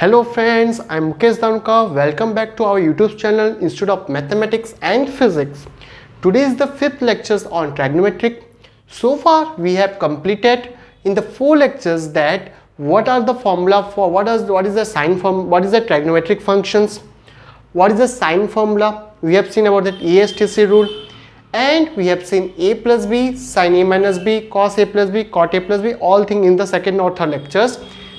Hello friends, I'm Mukesh Dhanuka. Welcome back to our YouTube channel Institute of Mathematics and Physics. Today is the fifth lectures on trigonometric. So far we have completed in the four lectures that what are the formula for what is the sine form, what is the trigonometric functions, what is the sine formula. We have seen about that ASTC rule, and we have seen a plus b, sin a minus b, cos a plus b, cot a plus b, all things in the second or third lectures.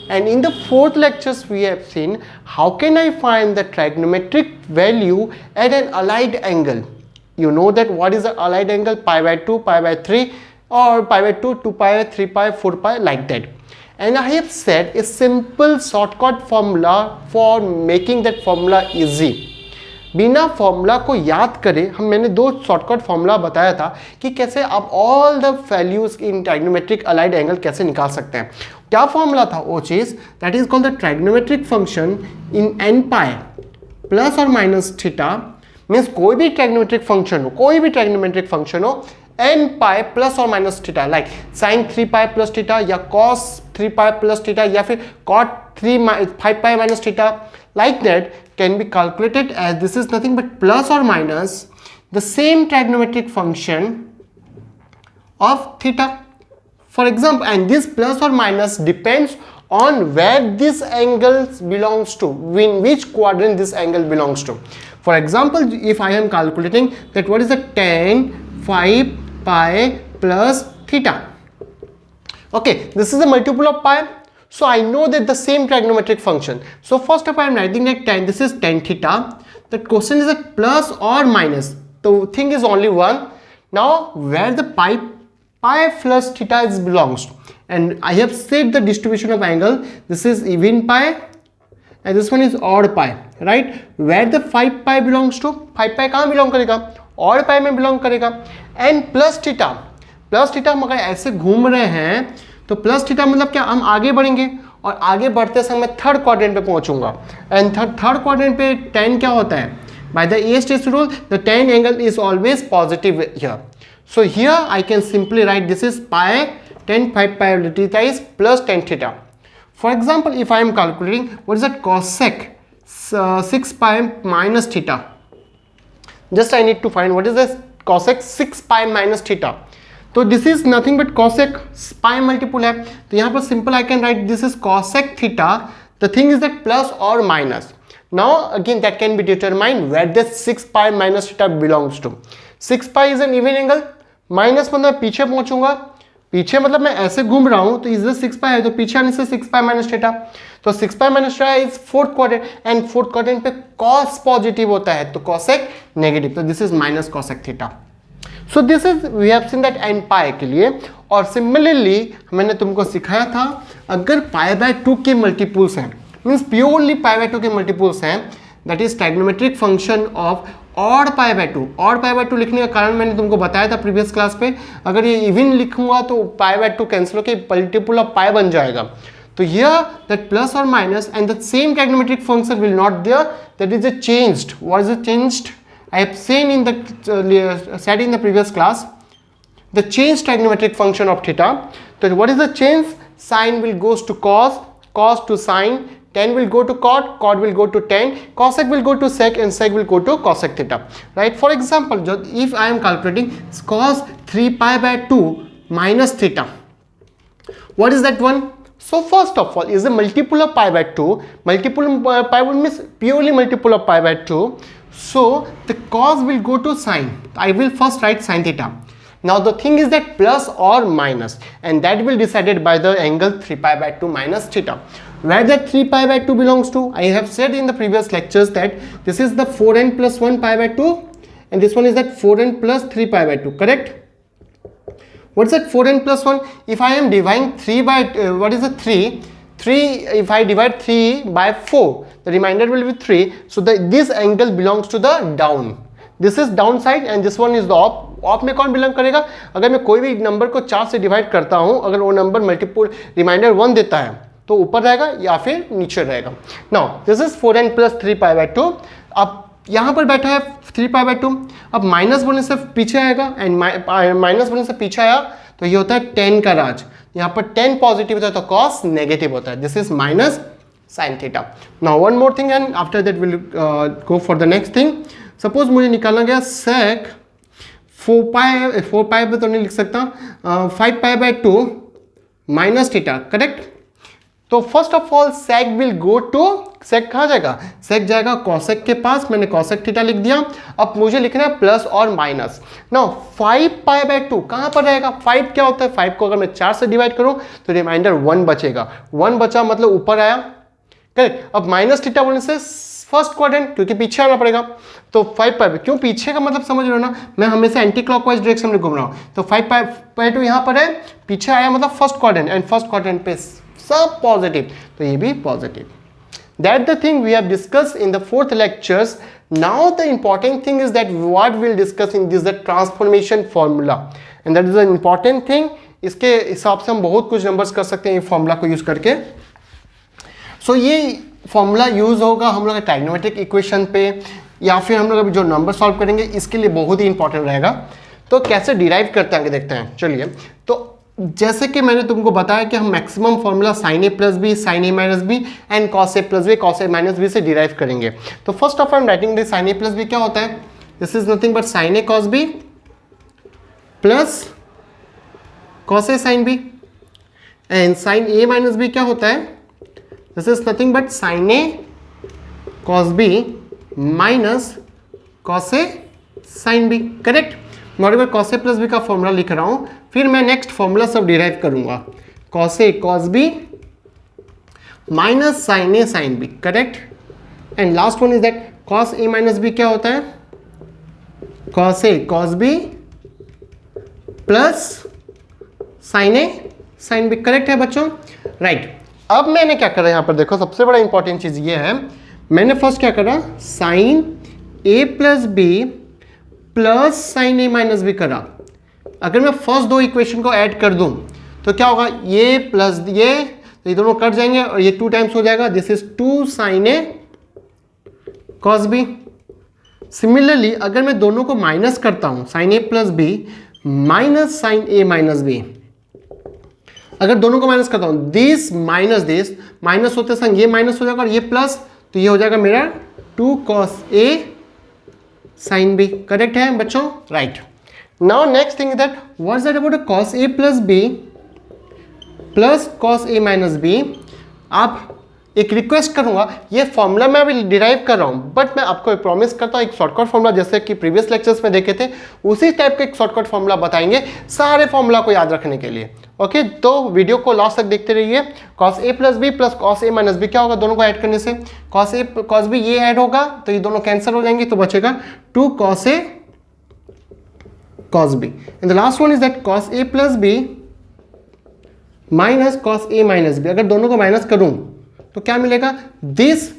And in the fourth lectures we have seen how can I find the trigonometric value at an allied angle. You know that what is the allied angle? Pi by 2, pi by 3, or pi by 2, 2 pi, 3 pi, 4 pi, like that. And I have said a simple shortcut formula for making that formula easy. बिना formula को याद करे मैंने दो shortcut formula बताया था कि कैसे आप all the values in trigonometric allied angle कैसे निकाल सकते हैं. क्या फॉर्मूला था वो चीज? That is called the trigonometric function in n pi plus और माइनस थीटा. मीन्स कोई भी ट्राइगोनोमेट्रिक फंक्शन हो एन पाई प्लस और minus theta, like sine 3 pi plus theta या कॉस 3 पाई प्लस थीटा या फिर cot 5 pi minus theta, like that can be calculated as this is nothing but plus or minus the same trigonometric function of theta. For example, and this plus or minus depends on where this angle belongs to, in which quadrant this angle belongs to. For example, if I am calculating that what is the tan 5 pi plus theta. Okay, this is a multiple of pi. So I know that the same trigonometric function. So first of all I am writing that tan, this is tan theta. The question is that plus or minus. The thing is only one. Now where the pi plus theta is belongs to. And I have said the distribution of angle. This is even pi and this one is odd pi, right? Where the 5 pi belongs to. 5 pi कहाँ belong करेगा? odd pi में belong करेगा. And plus theta. plus theta हम अगर ऐसे घूम रहे हैं तो प्लस थीटा मतलब क्या, हम आगे बढ़ेंगे और आगे बढ़ते समय थर्ड क्वाड्रेंट पे पहुंचूंगा. एंड थर्ड क्वाड्रेंट पे tan क्या होता है? By the ASTC rule the tan angle is always positive here. So here I can simply write this is pi tan 5 pi theta is plus tan theta. For example, if I am calculating what is that cosec 6 pi minus theta, just I need to find what is the cosec 6 pi minus theta. तो this is nothing but cosec pi multiple है, तो यहाँ पर simple I can write this is cosec theta. The thing is that plus और minus. Now again that can be determined where this 6 pi minus theta belongs to. 6 pi is an even angle, minus मतलब पीछे पहुंचूंगा, पीछे मतलब मैं ऐसे घूम रहा हूं तो इज 6 पाई है तो पीछे आने से 6 पाई माइनस थीटा. तो 6 pi minus theta is fourth quadrant and fourth quadrant पे cos पॉजिटिव होता है तो cosec नेगेटिव, तो this is minus cosec theta. So this is we have seen that n pi के लिए. और सिमिलरली मैंने तुमको सिखाया था अगर पाई बाय 2 के मल्टीपल्स हैं, मीन्स प्योरली पाई बाय 2 के मल्टीपल्स हैं, that is trigonometric function of odd pi by 2. Odd pi by 2 लिखने का कारण मैंने तुमको बताया था प्रीवियस क्लास पे, अगर ये इवन लिखूंगा तो पाई बाय 2 कैंसिल होकर मल्टीपल ऑफ पाई बन जाएगा. तो here that plus or minus and the same trigonometric function will not there, that is a changed. What is it changed? I have seen in the said in the previous class the change trigonometric function of theta. So what is the change? Sine will goes to cos, cos to sine, tan will go to cot, cot will go to tan, cosec will go to sec and sec will go to cosec theta, right? For example, if I am calculating cos 3 pi by 2 minus theta, what is that one? So first of all is a multiple of pi by 2. Multiple pi would means purely multiple of pi by 2. So the cos will go to sine. I will first write sine theta. Now the thing is that plus or minus, and that will decided by the angle 3 pi by 2 minus theta. Where that 3 pi by 2 belongs to, I have said in the previous lectures that this is the 4n plus 1 pi by 2 and this one is that 4n plus 3 pi by 2, correct? What's that 4n plus 1? If I am dividing 3 by what is the 3? 3, if I divide 3 by 4, the remainder will be 3. So this angle belongs to the down. This is down side and this one is the up. Up में कौन belong करेगा? अगर मैं कोई भी number को 4 से divide करता हूँ, अगर वो नंबर मल्टीपल रिमाइंडर 1 देता है तो ऊपर रहेगा या फिर नीचे रहेगा. Now this is 4n plus 3 pi by 2. अब यहाँ पर बैठा है 3 पाई बाई 2. अब माइनस बोलने से पीछे आएगा एंड माइनस बोलने से पीछे आया तो ये होता है 10 का राज. यहाँ पर 10 पॉजिटिव होता है तो cos नेगेटिव होता है. This is minus sin theta. Now one more thing and after that we'll go for the next thing. Suppose मुझे निकालना गया sec 4 पाई पे तो नहीं लिख सकता, 5 pi by 2 minus theta, correct. तो first of all sec will go to, sec कहाँ जाएगा, सेक जाएगा कॉसेक के पास, मैंने कॉसेक थीटा लिख दिया. अब मुझे लिखना है प्लस और माइनस. नाउ 5 पाई बाय 2 कहाँ पर रहेगा, 5 क्या होता है, 5 को अगर मैं 4 से डिवाइड करूं तो रिमाइंडर 1 बचेगा, 1 बचा मतलब ऊपर आया, करेक्ट. अब माइनस थीटा बोलने से फर्स्ट क्वाड्रेंट, क्योंकि पीछे आना पड़ेगा. तो 5 पाई, क्यों पीछे का मतलब समझ रहे हो ना, मैं हमेशा एंटी क्लॉकवाइज डायरेक्शन में घूम रहा हूं. तो 5 पाई 2 यहां पर है, पीछे आया मतलब first quadrant, and first quadrant पे सब पॉजिटिव, तो ये भी positive. That the thing we have discuss in the fourth lectures. Now the important thing is that what will discuss in this the transformation formula, and that is the important thing. इसके हिसाब से हम बहुत कुछ numbers कर सकते हैं ये फॉर्मूला को यूज करके. सो ये फॉर्मूला यूज होगा हम लोग ट्राइगोनोमेट्रिक इक्वेशन पे, या फिर हम लोग अभी जो नंबर सॉल्व करेंगे इसके लिए बहुत ही इंपॉर्टेंट रहेगा. तो कैसे डिराइव करते हैं देखते हैं. चलिए, तो जैसे कि मैंने तुमको बताया कि हम maximum formula sine A plus B, sine A minus B and cos A plus B, cos A minus B से डिराइव करेंगे. तो first of all writing the sine A plus B क्या होता है, this is nothing but sine A cos B plus cos A sine B, and sine A minus B क्या होता है, this is nothing but sine A cos B minus cos A sine B, correct. मैं cos A plus B का formula लिख रहा हूं, फिर मैं नेक्स्ट फॉर्मूला सब डिराइव करूंगा. Cos A cos B minus sine A sine B, correct. And last one is that cos A minus B क्या होता है, cos A cos B plus sine A sine B, correct है बच्चों, right. अब मैंने क्या करा यहां पर देखो, सबसे बड़ा इंपॉर्टेंट चीज ये है, मैंने फर्स्ट क्या करा, sign A plus B plus sine A minus B करा. अगर मैं फर्स्ट दो इक्वेशन को ऐड कर दूं तो क्या होगा, ये प्लस ये, तो ये दोनों कट जाएंगे और ये 2 टाइम्स हो जाएगा, this is 2 sine A cos B. Similarly अगर मैं दोनों को माइनस करता हूं, sine A plus B minus sine A minus B, अगर दोनों को माइनस करता हूं, दिस माइनस होते संग ये माइनस हो जाएगा और ये प्लस, तो ये हो जाएगा मेरा 2 cos A sine B, correct है बच्चों, right. Now next thing that what's that about cos A plus B plus cos A minus B. आप एक रिक्वेस्ट करूंगा, ये फॉर्मूला मैं अभी डिराइव कर रहा हूं, बट मैं आपको एक प्रॉमिस करता हूं, एक शॉर्टकट फॉर्मूला जैसे कि प्रीवियस लेक्चर्स में देखे थे उसी टाइप का एक शॉर्टकट फॉर्मूला बताएंगे सारे फॉर्मूला को याद रखने के लिए. ओके, तो वीडियो को लास्ट तक देखते रहिए. Cos A plus B plus cos A minus B क्या होगा, दोनों को ऐड करने से कॉस ए कॉस बी ये ऐड होगा तो ये दोनों कैंसिल हो जाएंगे, तो बचेगा 2 cos A cos B. And the last one is that cos A plus B minus cos A minus B. अगर दोनों को माइनस करूं तो क्या मिलेगा, दिस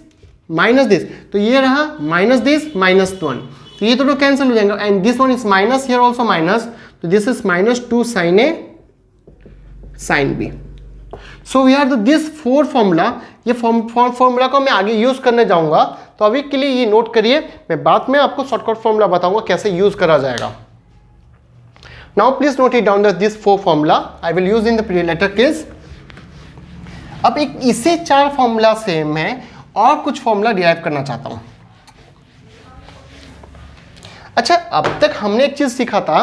माइनस दिस, तो ये रहा माइनस दिस माइनस 1, तो ये दोनों कैंसिल हो जाएंगे. And this one is minus, here also minus, तो this is minus 2 sine A sine B. So we are this 4 formula, ये फॉर्मूला को मैं आगे यूज करने जाऊंगा, तो अभी के लिए ये नोट करिए, मैं बाद में आपको शॉर्टकट फॉर्मूला बताऊंगा कैसे यूज करा जाएगा. Now please note it down this 4 formula I will use in the later case. अब एक इसी 4 फॉर्मूला से मैं और कुछ फॉर्मूला डिराइव करना चाहता हूं. अच्छा, अब तक हमने एक चीज सीखा था,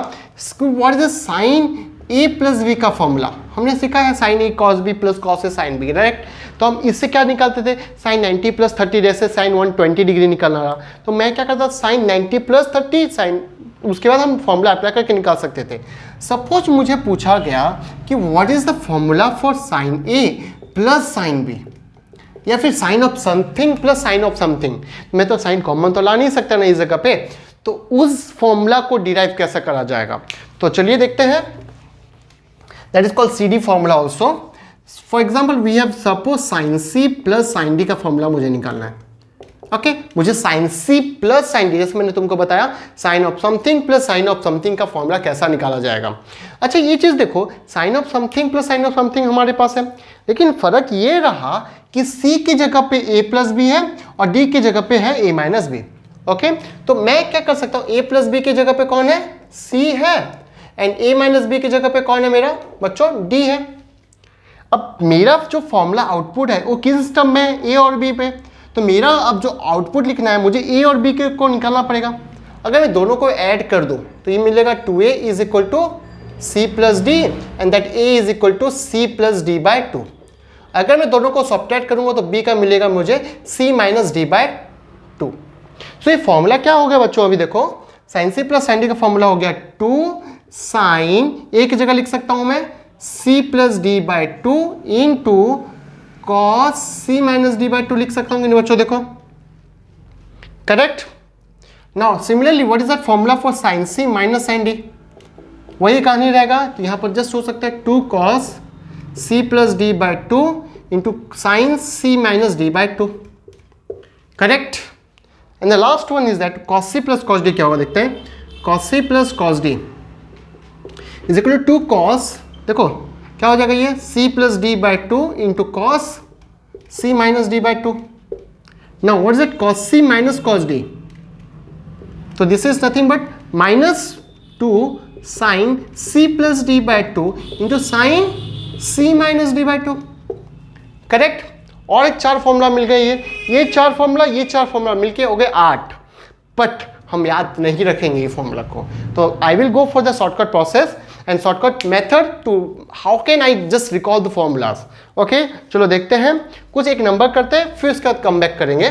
what is sine A plus B का फॉर्मूला हमने सीखा है, sine A cos B plus cos A sine B, right. तो हम इससे क्या निकालते थे, साइन 90 प्लस 30, जैसे साइन 120 डिग्री निकालना रहा तो मैं क्या करता, साइन 90 प्लस 30 साइन, उसके बाद हम फॉर्मूला अप्लाई करके निकाल सकते थे. सपोज मुझे पूछा गया कि what is the formula for sine A plus sine B, या फिर sine of something plus sine of something, मैं तो साइन कॉमन तो ला नहीं सकता ना इस जगह पे, तो उस फॉर्मूला को डिराइव कैसे करा जाएगा. तो चलिए देखते हैं. That is called CD formula also. For example we have suppose sine C plus sine D का फॉर्मूला मुझे निकालना है. ओके, मुझे sine C plus sine D, जैसे मैंने तुमको बताया sine of something plus sine of something का फॉर्मूला कैसा निकाला जाएगा. अच्छा, ये चीज देखो, sine of something plus sine of something हमारे पास है, लेकिन फर्क ये रहा कि C की जगह पे A प्लस बी है और D की जगह पे है A माइनस बी. ओके, तो मैं क्या कर सकता हूं, A प्लस बी की जगह पे कौन है, C है, एंड A माइनस बी की जगह पे कौन है मेरा बच्चों, D है. अब मेरा जो फॉर्मूला आउटपुट है वो किस सिस्टम में है, ए और बी पे। तो मेरा अब जो आउटपुट लिखना है मुझे ए और बी के को निकालना पड़ेगा। अगर मैं दोनों को ऐड कर दूं तो ये मिलेगा 2a is equal to C plus D and that a is equal to C plus D by 2। अगर मैं दोनों को सब्ट्रैक्ट करूंगा तो b का मिलेगा मुझे c minus D by 2। So ये फॉर्मूला क्या हो गया बच्चों, अभी देखो sine C plus sine D का फॉर्मूला हो गया 2 साइन ए की जगह लिख सकता हूं मैं c plus D by 2 into cos C minus D by 2 लिख सकता हूँ बच्चों, देखो correct. Now similarly what is that formula for sine C minus sine D, वही कहानी रहेगा। तो यहाँ पर जस्ट हो सकता है 2 cos C plus D by 2 into sine C minus D by 2, correct. And the last one is that cos C plus cos D क्या होगा, देखते हैं। Cos C plus cos D is equal to 2 cos, देखो क्या हो जाएगा ये c plus D by 2 into cos C minus D by 2। Now what is it cos C minus cos D, तो this is nothing but minus 2 sine C plus D by 2 into sine C minus D by 2, correct. और एक 4 formula मिल गए, ये 4 formula मिलके हो गए 8, but हम याद नहीं रखेंगे ये फॉर्मूला को। तो I will go for the shortcut process and shortcut method to how can I just recall the formulas. Okay चलो देखते हैं, कुछ एक नंबर करते हैं फिर उसके बाद कम बैक करेंगे।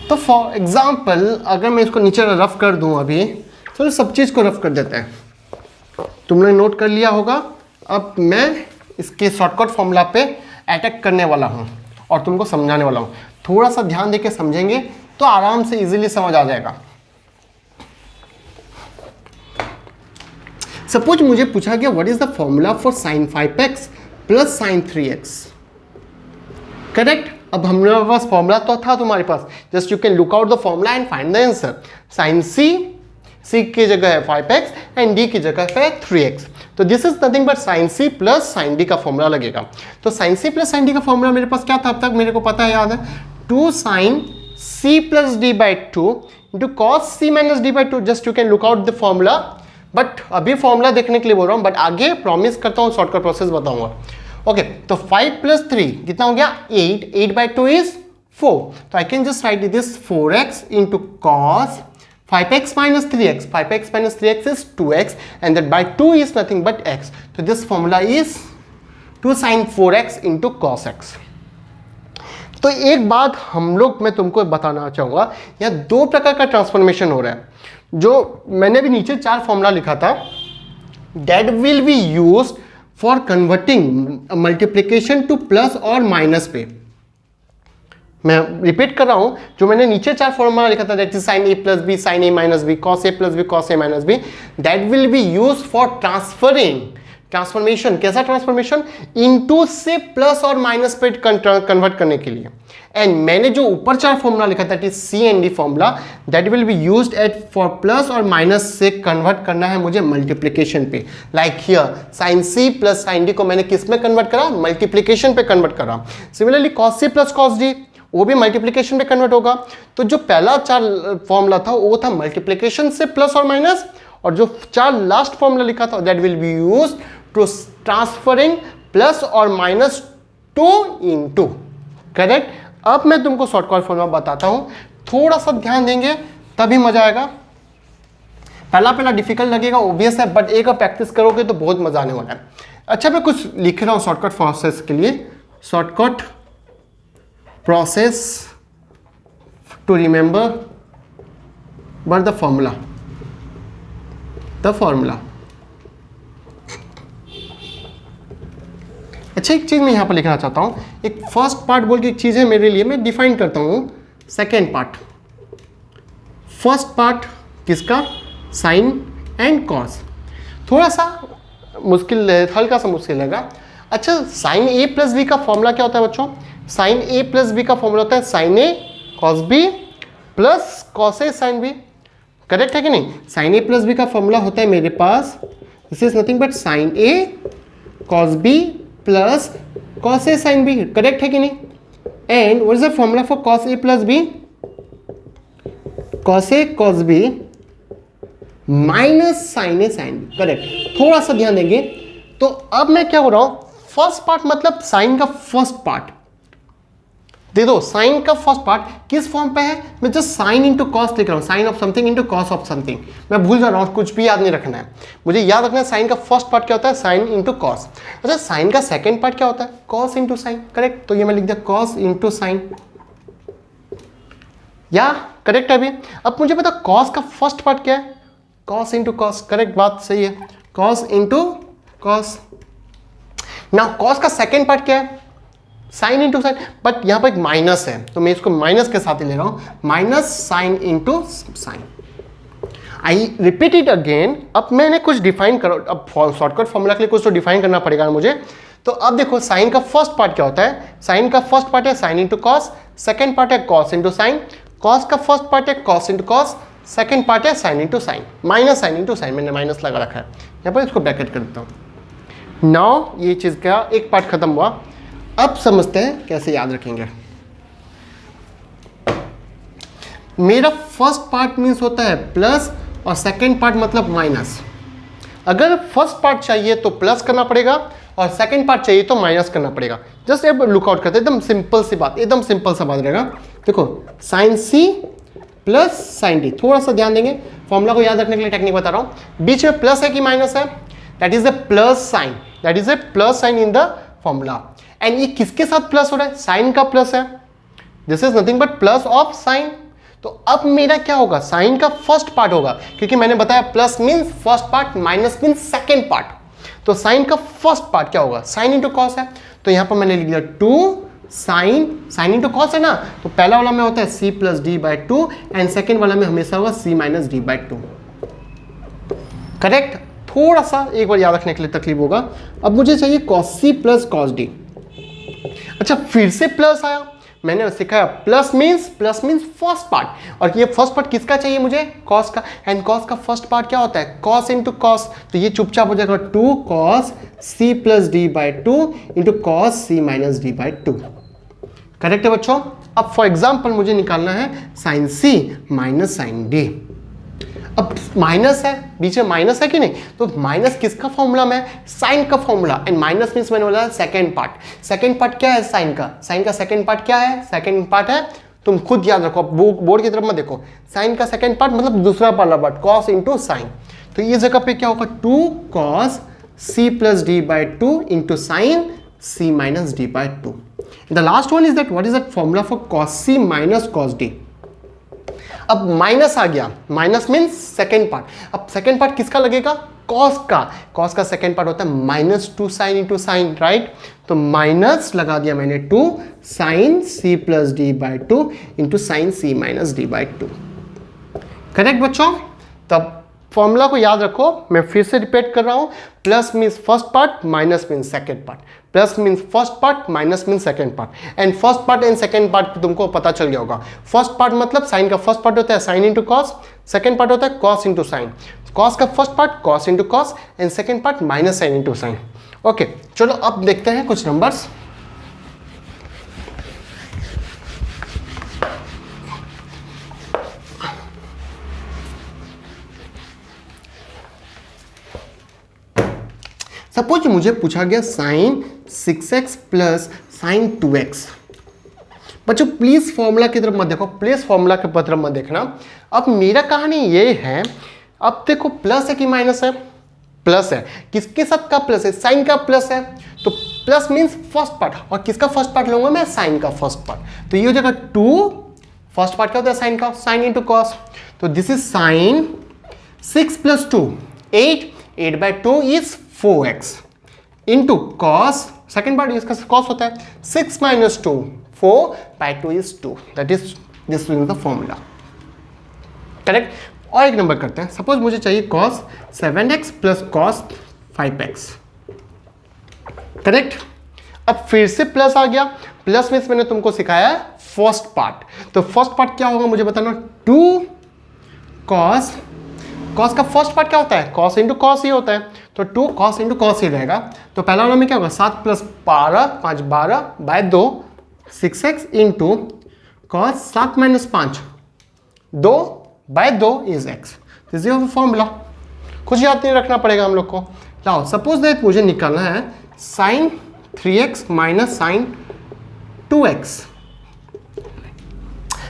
तो फॉर एग्जाम्पल अगर मैं इसको नीचे रफ कर दूं अभी, चलो सब चीज़ को रफ कर देते हैं। तुमने नोट कर लिया होगा। अब मैं इसके शॉर्टकट फॉर्मूला पे अटैक करने वाला हूँ और तुमको समझाने वाला हूँ। थोड़ा सा ध्यान देके समझेंगे तो आराम से इजीली समझ आ जाएगा। सपोज मुझे पूछा गया what is the formula for sine 5x plus sine 3x, correct. अब हमारे पास फॉर्मूला तो था तुम्हारे पास, just you can look out the formula and find the answer. Sine c की जगह है 5x एंड d की जगह है 3x, तो this is nothing but sine c plus sine d का फॉर्मूला लगेगा। तो sine c plus sine d का फॉर्मूला मेरे पास क्या था अब तक, मेरे को पता है, याद है 2 sine c plus D by 2 into cos C minus D by 2। Just you can look out the formula, but अभी फॉर्मूला देखने के लिए बोल रहा हूँ, बट आगे प्रॉमिस करता हूँ शॉर्टकट प्रोसेस बताऊंगा। ओके तो 5 प्लस 3 कितना हो गया 8, 8 बाई 2 इज 4, तो आई can just right this 4x into cos 5x minus 3x, 5x minus 3x is 2x and that by 2 is nothing but x. So this formula is 2 sin 4x into cos x. तो एक बात हम लोग मैं तुमको बताना चाहूँगा, यहाँ 2 प्रकार का ट्रांसफॉर्मेशन हो रहा है। जो मैंने भी नीचे 4 फॉर्मूला लिखा था, that will be used for converting multiplication to plus और minus पे। मैं रिपीट कर रहा हूं, जो मैंने नीचे 4 फॉर्मूला लिखा था, that is sine A plus B sine A minus B, cos A plus B cos A minus B, that will be used for transformation. कैसा ट्रांसफॉर्मेशन, इनटू से प्लस और माइनस पे कन्वर्ट करने के लिए। एंड मैंने जो ऊपर 4 फॉर्मूला लिखा था, that is C and D formula, that will be used at for plus और माइनस से कन्वर्ट करना है मुझे मल्टीप्लीकेशन पे। Like here sine C plus sine D को मैंने किस में कन्वर्ट करा, मल्टीप्लीकेशन पे कन्वर्ट करा। Similarly cos C plus cos D वो भी मल्टीप्लिकेशन पे कन्वर्ट होगा। तो जो पहला 4 फॉर्मूला था वो था मल्टीप्लिकेशन से प्लस और माइनस, और जो 4 लास्ट फॉर्मूला लिखा था that will be used to transferring plus और माइनस टू इनटू, करेक्ट। अब मैं तुमको शॉर्टकट फॉर्मूला बताता हूं, थोड़ा सा ध्यान देंगे तभी मजा आएगा। पहला डिफिकल्ट लगेगा ओबियस है, बट एक बार प्रैक्टिस करोगे तो बहुत मजा आने वाला है। अच्छा मैं कुछ लिख रहा हूं शॉर्टकट प्रोसेस के लिए, shortcut process to remember but the formula अच्छा एक चीज मैं यहां पर लिखना चाहता हूं, एक फर्स्ट पार्ट बोल के एक चीज है मेरे लिए, मैं डिफाइन करता हूं सेकेंड पार्ट। फर्स्ट पार्ट किसका, साइन एंड कॉस, थोड़ा सा मुश्किल है, हल्का सा मुश्किल लगा। अच्छा साइन ए प्लस बी का फॉर्मूला क्या होता है बच्चों, साइन ए प्लस बी का फॉर्मूला होता है sine A cos B plus cos A sine B, correct है कि नहीं। साइन ए प्लस बी का फॉर्मूला होता है मेरे पास, this is nothing but sine A cos B plus cos A sine B, correct है कि नहीं। And what is the formula for cos A plus B, cos A cos B minus sine A sine B, correct. थोड़ा सा ध्यान देंगे। तो अब मैं क्या हो रहा हूं, फर्स्ट पार्ट मतलब साइन का फर्स्ट पार्ट दे दो। साइन का फर्स्ट पार्ट किस फॉर्म पे है, मैं जस्ट साइन इंटू कॉस लिख रहा हूँ, sine of something into cos of something. मैं भूल जा रहा हूँ, कुछ भी याद नहीं रखना है, मुझे याद रखना है साइन का फर्स्ट पार्ट क्या होता है, साइन इंटू कॉस। अच्छा साइन का सेकेंड पार्ट क्या होता है, कॉस इंटू साइन, करेक्ट। तो ये मैं लिख दिया कॉस इंटू साइन, या करेक्ट है अभी। अब मुझे पता कॉस का फर्स्ट पार्ट क्या है, कॉस इंटू कॉस, करेक्ट बात सही है, cos into cos. Now cos का सेकेंड पार्ट क्या है, साइन इंटू साइन, बट यहां पर एक माइनस है तो मैं इसको माइनस के साथ ही ले रहा हूं, minus sine into sign. I repeat it again. अब मैंने कुछ डिफाइन करो, अब शॉर्टकट फॉर्मूला के लिए कुछ तो डिफाइन करना पड़ेगा मुझे। तो अब देखो साइन का फर्स्ट पार्ट क्या होता है, साइन का फर्स्ट पार्ट है sine into cos, second part है कॉस इंटू साइन, कॉस का फर्स्ट पार्ट है cos into cos, second part है sine into sine, minus sine into sine, मैंने माइनस लगा रखा है यहाँ पर, इसको ब्रैकेट कर देता हूँ। नाउ ये चीज़ का एक पार्ट खत्म हुआ, अब समझते हैं कैसे याद रखेंगे। मेरा फर्स्ट पार्ट मीन्स होता है प्लस और सेकेंड पार्ट मतलब माइनस। अगर फर्स्ट पार्ट चाहिए तो प्लस करना पड़ेगा और सेकेंड पार्ट चाहिए तो माइनस करना पड़ेगा। जस्ट अब लुकआउट करते हैं, एकदम सिंपल सी बात, एकदम सिंपल सा बात रहेगा। देखो sine C plus sine D, थोड़ा सा ध्यान देंगे, फॉर्मूला को याद रखने के लिए टेक्निक बता रहा हूं। बीच में प्लस है कि माइनस है, that is a plus sign, that is a plus sign in the formula. And ये किसके साथ प्लस हो रहा है, साइन का प्लस है, this is nothing but plus of sine. तो अब मेरा क्या होगा, साइन का फर्स्ट पार्ट होगा, क्योंकि मैंने बताया plus means first part, minus means second part. तो साइन का फर्स्ट पार्ट क्या होगा, साइन इंटू कॉस है, तो यहां पर मैंने लिख दिया 2 साइन, साइन इंटू कॉस है ना, तो पहला वाला में होता है c plus D by 2 and second वाला में हमेशा होगा c minus D by 2, correct. थोड़ा सा एक बार याद रखने के लिए तकलीफ होगा। अब मुझे चाहिए cos C plus cos D. अच्छा फिर से प्लस आया, मैंने सिखाया प्लस मीन्स फर्स्ट पार्ट, और ये फर्स्ट पार्ट किसका चाहिए मुझे, कॉस का, एंड कॉस का फर्स्ट पार्ट क्या होता है, कॉस इंटू कॉस, तो ये चुपचाप हो जाएगा 2 cos C plus D by 2 into cos C minus D by 2, correct है बच्चों। अब फॉर एग्जाम्पल मुझे निकालना है sine C minus sine D. अब माइनस है, बीच में माइनस है कि नहीं, तो माइनस किसका फॉर्मूला में, साइन का फॉर्मूला, एंड माइनस मीन्स मैंने बोला सेकंड पार्ट। सेकंड पार्ट क्या है साइन का, साइन का सेकंड पार्ट क्या है, सेकंड पार्ट है, तुम खुद याद रखो, बोर्ड की तरफ मत देखो, साइन का सेकंड पार्ट मतलब दूसरा वाला पार्ट, कॉस इंटू साइन। तो ये जगह पे क्या होगा, 2 cos C plus D by 2 into sine C minus D by 2। The last one is that what is that formula for cos C minus cos D. अब माइनस आ गया, minus means second part. अब second part किसका लगेगा, cos का, cos का second part होता है minus 2 sine into sine, right. तो माइनस लगा दिया मैंने 2 sine C plus D by 2 into sine C minus D by 2, correct बच्चों। तब फॉर्मूला को याद रखो, मैं फिर से रिपीट कर रहा हूं, plus means first part, minus means second part, plus means first part, minus means second part, and first part and second part तुमको पता चल गया होगा। फर्स्ट पार्ट मतलब साइन का फर्स्ट पार्ट होता है sine into cos, second part होता है कॉस इंटू साइन, कॉस का first part cos into cos and second part minus sine into sign. Okay चलो अब देखते हैं कुछ नंबर्स। सपोज मुझे पूछा गया sign 6x plus sign 2x। बच्चों प्लीज फॉर्मूला की तरफ मत देखो, प्लीज फॉर्मूला की तरफ मत देखना। अब मेरा कहानी ये है, अब देखो प्लस है कि माइनस है, प्लस है, किसके साथ का प्लस है, साइन का प्लस है, तो प्लस मीन्स फर्स्ट पार्ट, और किसका फर्स्ट पार्ट लूंगा मैं, साइन का फर्स्ट पार्ट। तो ये हो जाएगा 2, फर्स्ट पार्ट क्या होता है साइन का, साइन इंटू कॉस, तो this is sign 6 plus 2 8, 8 by 2 is 4x into cos, second part इसका कॉस होता है 6 minus 2 4 by 2 is 2, that is this is the formula, correct. और एक नंबर करते हैं, सपोज मुझे चाहिए cos 7x plus cos 5x, correct. अब फिर से प्लस आ गया, प्लस में मैंने तुमको सिखाया है फर्स्ट पार्ट, तो फर्स्ट पार्ट क्या होगा मुझे बताना, 2 कॉस, कॉस का फर्स्ट पार्ट क्या होता है, कॉस इंटू कॉस ही होता है, तो 2 कॉस इंटू कॉस ही रहेगा। तो पहला वाला में क्या होगा, 7 plus 12 5 12 by 2 6x into cos 7 minus 5 2 by 2 is x, this is formula, कुछ याद नहीं रखना पड़ेगा हम लोग को। लाओ सपोज दैट मुझे निकालना है sign 3x minus sign 2x।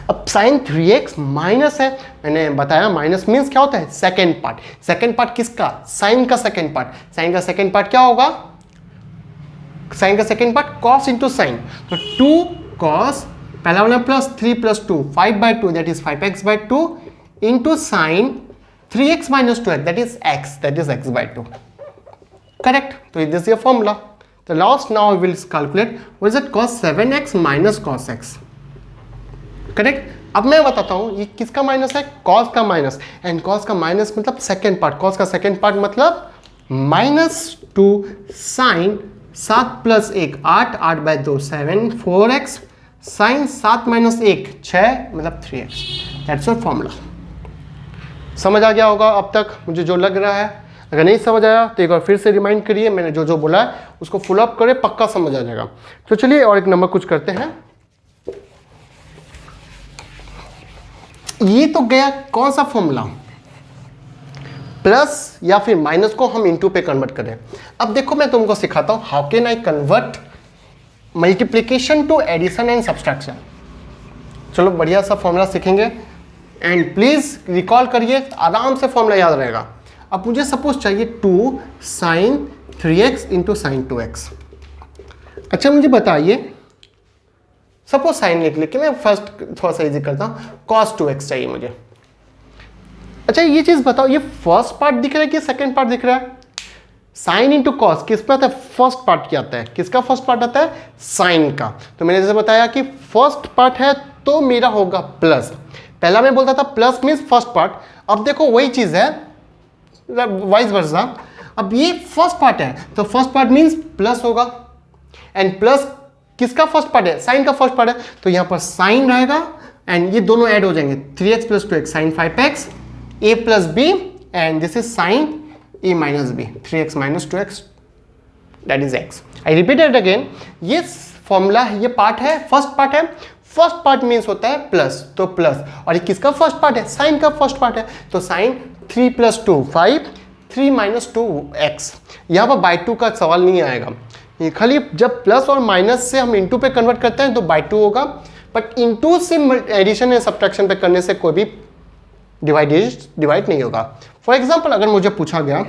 अब साइन 3x माइनस है, मैंने बताया माइनस मीन्स क्या होता है, सेकेंड पार्ट। सेकेंड पार्ट किसका, साइन का सेकेंड पार्ट। साइन का सेकेंड पार्ट क्या होगा, साइन का second part cos into sine. तो 2 कॉस, पहला वाला plus 3 plus 2 5/2 that is 5x/2 into sine 3x minus 2x that is x/2। Correct. तो दिस इज योर फॉर्मूला। तो last now we will calculate what is it, cos 7x minus cos x। Correct. अब मैं बताता हूं ये किसका minus है, cos का माइनस। एंड cos का माइनस मतलब सेकेंड पार्ट, cos का सेकेंड पार्ट मतलब -2 sign 7 plus 1 8 8/2 7 4x sign 7 minus 1 6 मतलब 3x। That's your formula. समझ आ गया होगा अब तक मुझे जो लग रहा है। अगर नहीं समझ आया तो एक बार फिर से रिमाइंड करिए, मैंने जो जो बोला है उसको फॉलो अप करें, पक्का समझ आ जाएगा। तो चलिए और एक नंबर कुछ करते हैं। ये तो गया कौन सा फॉर्मूला, प्लस या फिर माइनस को हम इनटू पे कन्वर्ट करें। अब देखो मैं तुमको सिखाता हूं how can I convert multiplication to addition and subtraction. चलो बढ़िया सा फॉर्मूला सीखेंगे एंड प्लीज रिकॉल करिए, आराम से फॉर्मूला याद रहेगा। अब मुझे सपोज चाहिए 2 sign 3x into sine 2x। अच्छा मुझे बताइए, सपोज साइन लिख के मैं फर्स्ट थोड़ा सा इजी करता हूँ, cos 2x चाहिए मुझे। अच्छा ये चीज बताओ, ये फर्स्ट पार्ट दिख रहा है कि सेकंड पार्ट दिख रहा है? साइन इंटू कॉस किस पे आता है, फर्स्ट पार्ट क्या आता है, किसका फर्स्ट पार्ट आता है, साइन का। तो मैंने जैसे बताया कि फर्स्ट पार्ट है तो मेरा होगा प्लस। पहला मैं बोलता था प्लस मीन्स फर्स्ट पार्ट, अब देखो वही चीज है वाइस वर्सा। अब ये फर्स्ट पार्ट है तो फर्स्ट पार्ट मीन्स प्लस होगा, एंड प्लस किसका फर्स्ट पार्ट है, साइन का फर्स्ट पार्ट है, तो यहां पर साइन रहेगा एंड ये दोनों ऐड हो जाएंगे, 3x plus 2x sine 5x a plus b and this is sine a minus b 3x minus 2x that is x। I repeat it again, ये फॉर्मूला ये पार्ट है, फर्स्ट पार्ट है, first part means होता है plus, तो plus, और ये किसका फर्स्ट पार्ट है, साइन का फर्स्ट पार्ट है, तो साइन 3 प्लस 2 5 3 माइनस 2x। यहाँ पर बाई 2 का सवाल नहीं आएगा, ये खाली जब प्लस और माइनस से हम इंटू पे कन्वर्ट करते हैं तो बाई 2 होगा, बट इंटू से एडिशन या सब्ट्रैक्शन पे करने से कोई भी डिवाइड नहीं होगा। फॉर एग्जाम्पल अगर मुझे पूछा गया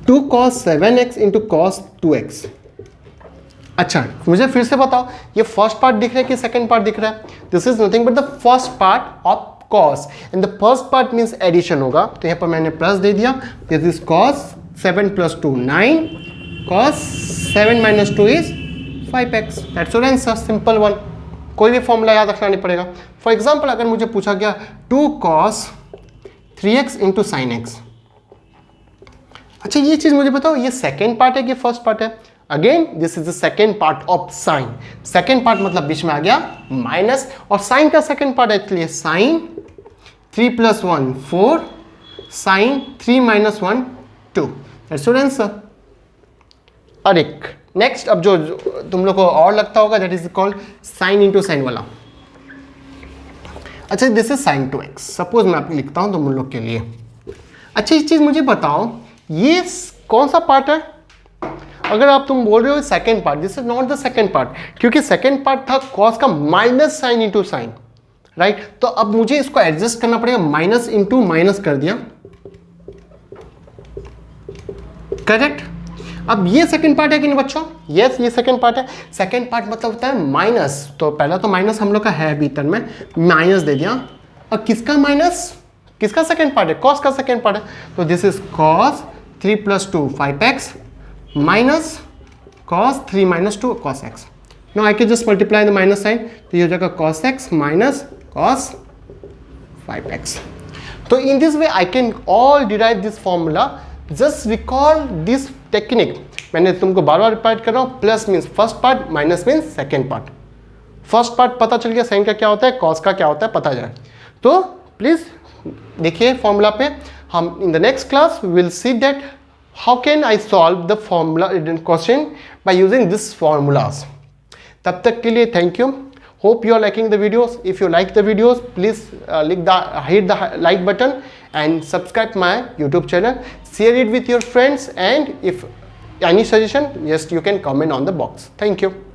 2 cos 7x into cos 2x। अच्छा मुझे फिर से बताओ ये फर्स्ट पार्ट दिख रहा है कि सेकंड पार्ट दिख रहा है, this is nothing but the first part of cos and the first part means addition होगा, तो यहाँ पर मैंने प्लस दे दिया, this is cos 7 plus 2 9 cos 7 minus 2 is 5x। That's your answer, simple one, कोई भी फॉर्मूला याद रखना नहीं पड़ेगा। फॉर एग्जाम्पल अगर मुझे पूछा गया 2 cos 3x into sine x. अच्छा ये चीज मुझे बताओ ये सेकेंड पार्ट है कि फर्स्ट पार्ट है, again this is the second part of sine. Second part मतलब बीच में आ गया माइनस, और साइन का सेकेंड पार्ट है इसलिए sine 3 plus 1 4 sine 3 minus 1 2। That's your answer. और एक नेक्स्ट अब जो तुम लोग को और लगता होगा that is called sign into sign वाला। अच्छा this is sign 2x, suppose मैं आपको लिखता हूं तुम लोग के लिए। अच्छा इस चीज मुझे बताओ ये कौन सा पार्ट है, अगर आप तुम बोल रहे हो second part, this is not the second part, क्योंकि सेकेंड पार्ट था कॉस का minus sine into sine, right. तो अब मुझे इसको एडजस्ट करना पड़ेगा, माइनस इंटू माइनस कर दिया, करेक्ट। अब ये सेकंड पार्ट है कि नहीं बच्चों, यस ये सेकंड पार्ट है। सेकंड पार्ट मतलब होता है माइनस, तो पहला तो माइनस हम लोग का है भीतर में, माइनस दे दिया। अब किसका माइनस, किसका सेकंड पार्ट है, कॉस का सेकंड पार्ट है, तो this is cos 3 plus 2 5x minus cos 3 minus 2 cos x। Now I can just multiply the minus sine, तो ये हो जाएगा cos x minus cos 5x। तो in this way I can all derive this formula. Just recall this technique, मैंने तुमको बार बार repeat कर रहा हूँ, plus means first part, minus means second part. First part पता चल गया साइन का क्या होता है, कॉस का क्या होता है पता जाए, तो प्लीज देखिए फॉर्मूला पे। हम in the next class will see that how can I solve the formula question by using this formulas. तब तक के लिए thank you. Hope you are liking the videos. If you like the videos, please hit the like button and subscribe my YouTube channel. Share it with your friends, and if Any suggestion? Yes, you can comment on the box. Thank you.